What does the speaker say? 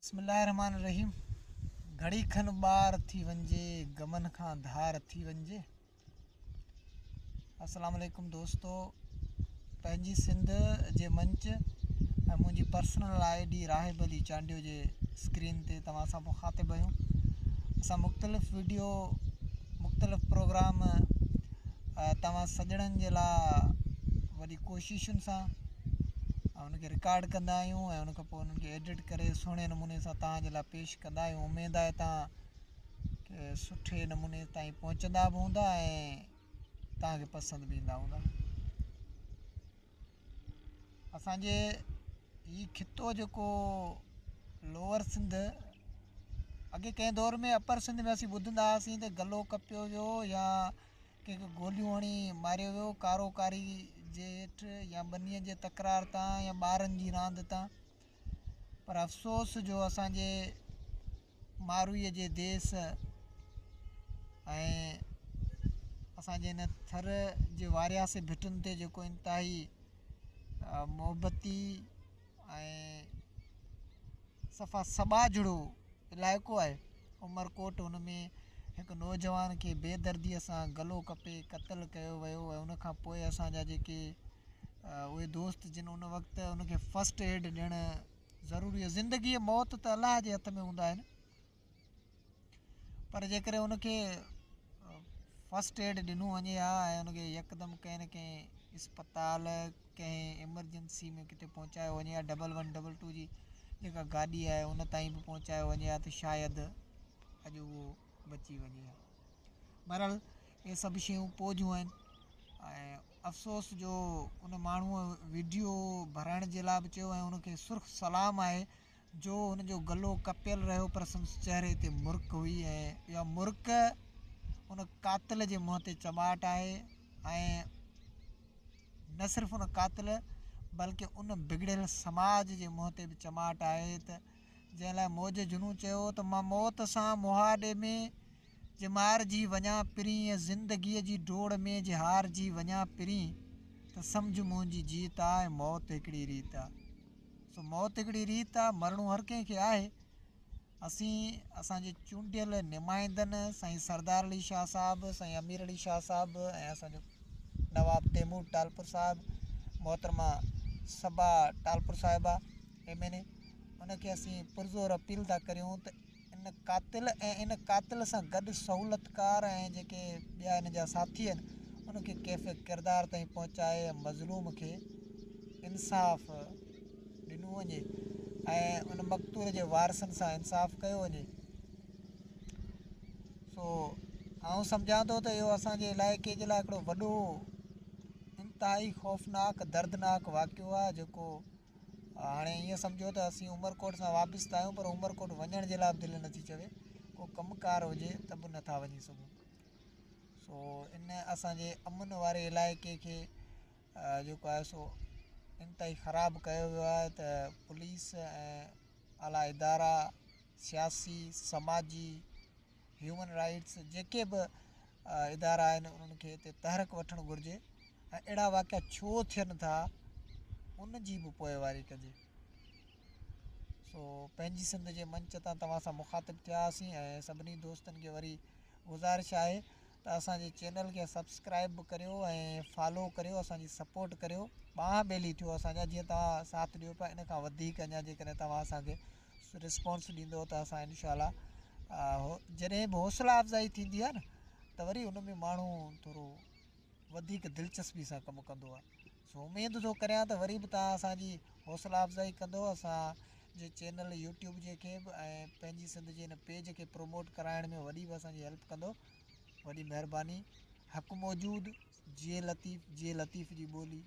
बिस्मिल्लाहिर्रहमानिर्रहीम। घड़ी खन बार थी वंजे, गमन खां धार थी वंजे। अस्सलाम वालेकुम दोस्तों, पंहिंजी सिंध जे मंच ऐं मुंहिंजी पर्सनल ID राहिब अली चांडियो जे स्क्रीन ते तव्हां सां मुखातिब आहियूं। असां मुख़्तलिफ़ वीडियो मुख़्तलिफ़ प्रोग्राम तव्हां सॼणनि जे लाइ वॾी कोशिशुनि सां उनखे रिकॉर्ड कंदा आहियूं ऐं उन खां पोइ उन्हनि खे एडिट करे सुहिणे नमूने सां तव्हांजे लाइ पेश कंदा आहियूं। उमेदु आहे तव्हां सुठे नमूने ताईं पहुचंदा बि हूंदा ऐं तव्हांखे पसंदि बि ईंदा हूंदा। असांजे हीउ खितो जेको लोअर सिंध, अॻे कंहिं दौर में अपर सिंध में असीं ॿुधंदा हुआसीं त गलो कपियो वियो या कंहिंखे गोलियूं हणी मारियो वियो कारोकारी जे हेठि या बनीअ जे तकरार तां या ॿारनि जी रांदि तां। पर अफ़सोस जो असांजे मारूईअ जे देस ऐं असांजे हिन थर जे वारियासे भिटुनि ते जेको इंतिहाई मोहबती ऐं सफ़ा सबाझड़ो इलाइक़ो आहे उमरकोट, उन में हिकु नौजवान खे बेदर्दीअ सां गलो कपे क़तलु कयो वियो ऐं उनखां पोइ असांजा जेके उहे दोस्त जिन उन वक़्तु उनखे फस्ट एड ॾियणु ज़रूरी आहे। ज़िंदगी मौत त अलाह जे हथ में हूंदा आहिनि, पर जेकॾहिं उनखे फस्ट एड ॾिनो वञे हा ऐं उनखे यकदमि कंहिं न कंहिं इस्पताल कंहिं एमरजेंसी में किथे पहुचायो वञे हा, 112 जी जेका गाॾी आहे उन ताईं बि पहुचायो वञे हा त शायदि अॼु उहो बची वञे हा। बहरहाल इहे सभु शयूं पोइ आहिनि ऐं अफ़सोस जो उन माण्हूअ वीडियो भराइण जे लाइ बि चयो ऐं उनखे सुर्ख़ सलाम आहे जो हुनजो गलो कपियल रहियो पर संदसि चहिरे ते मुर्क हुई ऐं इहा मुर्क उन कातिल जे मुंहं ते चमाट आहे ऐं न सिर्फ़ु उन कातिल बल्कि उन बिगड़ियल समाज जे मुंहं ते बि चमाट आहे त जंहिं लाइ मौज जुनू चयो त मां मौत सां मुहाॾे में जे मारिजी वञा पिरी ऐं ज़िंदगीअ जी डोड़ में जे हारजी वञा पिरी त सम्झ मुंहिंजी जीत आहे, मौत हिकिड़ी रीत आहे। सो मौत हिकिड़ी रीत आहे, मरणो हर कंहिंखे आहे। असीं असांजे चूंडियल नुमाइंदनि साईं सरदार अली शाह साहिबु, साईं अमीर अली शाह साहिबु ऐं असांजो नवाब तैमूर टालपुर साहिबु, मोहतरमा सबा टालपुर साहिबा MNA, उनखे असीं पुरज़ोर अपील था करियूं त इन कातिल ऐं इन कातिल सां गॾु सहूलतकार ऐं जेके ॿिया इन जा साथी आहिनि उनखे कैफ़े किरदार ताईं पहुचाए मज़लूम खे इंसाफ़ ॾिनो वञे ऐं उन मक़तूल जे वारसनि सां इंसाफ़ कयो वञे। सो आउं सम्झां थो त इहो असांजे इलाइक़े जे लाइ हिकिड़ो वॾो इंतिहाई ख़ौफ़नाक दर्दनाक वाक़ियो आहे जेको हाणे ईअं सम्झो त असीं उमरकोट सां वाबिस्ता आहियूं पर उमरकोट वञण जे लाइ बि दिलि नथी चवे, को कमुकार हुजे त बि नथा वञी सघूं। सो इन असांजे अमन वारे इलाइक़े खे जेको आहे सो इंतिहाई ख़राबु कयो वियो आहे त पुलिस ऐं आला इदारा, सियासी, समाजी, ह्यूमन राइट्स जेके बि इदारा आहिनि उन्हनि खे हिते तहरक वठणु घुरिजे ऐं अहिड़ा वाक़िया छो थियनि था उन जी बि पोइवारी कजे। सो पंहिंजी सिंध जे मंच तां तव्हां सां मुखातिब थियासीं ऐं सभिनी दोस्तनि खे वरी गुज़ारिश आहे त असांजे चैनल खे सब्सक्राइब बि करियो ऐं फॉलो करियो, असांजी सपोर्ट करियो, ॿांह ॿेली थियो असांजा, जीअं तव्हां साथ ॾियो पिया इन खां वधीक अञा जेकॾहिं तव्हां असांखे रिस्पॉन्स ॾींदो त असां इनशाला जॾहिं बि हौसला अफ़ज़ाई थींदी आहे न त वरी उन में माण्हू थोरो वधीक दिलचस्पी सां कमु कंदो आहे। सो उमेदु थो करियां त वरी बि तव्हां असांजी हौसला अफ़ज़ाई कंदो, असांजे चैनल यूट्यूब जे खे बि ऐं पंहिंजी सिंध जे हिन पेज खे प्रमोट कराइण में वॾी बि असांजी हेल्प कंदो। वॾी महिरबानी। हक़ मौजूदु, जिए लतीफ़ जी ॿोली।